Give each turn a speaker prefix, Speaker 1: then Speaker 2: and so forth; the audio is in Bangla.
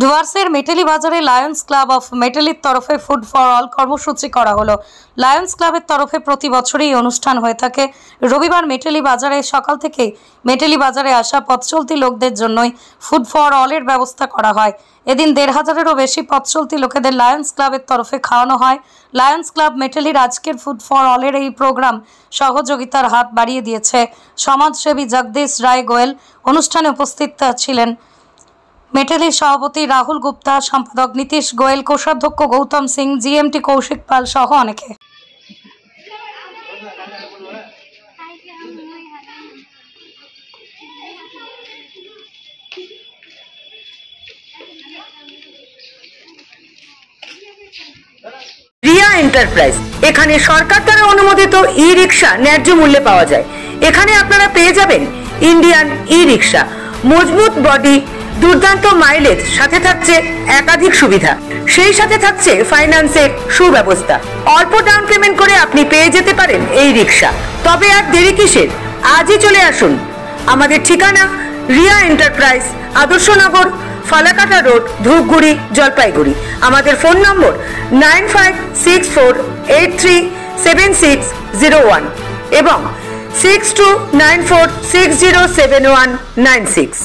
Speaker 1: ডুয়ার্সের মেটেলি বাজারে লায়ন্স ক্লাব অফ মেটেলির তরফে ফুড ফর অল কর্মসূচি করা হলো। লায়ন্স ক্লাবের তরফে প্রতি বছরই অনুষ্ঠান হয়ে থাকে। রবিবার মেটেলি বাজারে সকাল থেকেই মেটেলি বাজারে আসা পথচলতি লোকদের জন্যই ফুড ফর অলের ব্যবস্থা করা হয়। এদিন ১৫০০-এরও বেশি পথচলতি লোকেদের লায়ন্স ক্লাবের তরফে খাওয়ানো হয়। লায়ন্স ক্লাব মেটেলির আজকের ফুড ফর অলের এই প্রোগ্রাম সহযোগিতার হাত বাড়িয়ে দিয়েছে সমাজসেবী জগদীশ রায় গোয়েল। অনুষ্ঠানে উপস্থিত ছিলেন মেটেলির সভাপতি রাহুল গুপ্তা, সম্পাদক নীতিশ গোয়েল, কোষাধ্যক্ষ গৌতম সিং, জিএমটি কৌশিক পাল সহ অনেকে।
Speaker 2: রিয়া এন্টারপ্রাইজ, এখানে সরকার দ্বারা অনুমোদিত ই রিক্সা ন্যায্য মূল্যে পাওয়া যায়। এখানে আপনারা পেয়ে যাবেন ইন্ডিয়ান ই রিক্সা, মজবুত বডি, দুর্দান্ত মাইলেজ, সাথে থাকছে একাধিক সুবিধা, সেই সাথে থাকছে ফাইন্যান্সের সুব্যবস্থা। অল্প ডাউন পেমেন্ট করে আপনি পেয়ে যেতে পারেন এই রিক্সা। তবে আর দেরি কিসের, আজই চলে আসুন। আমাদের ঠিকানা রিয়া এন্টারপ্রাইজ, আদর্শনগর, ফালাকাটা রোড, ধূপগুড়ি, জলপাইগুড়ি। আমাদের ফোন নম্বর 9564837601 এবং 6294607196।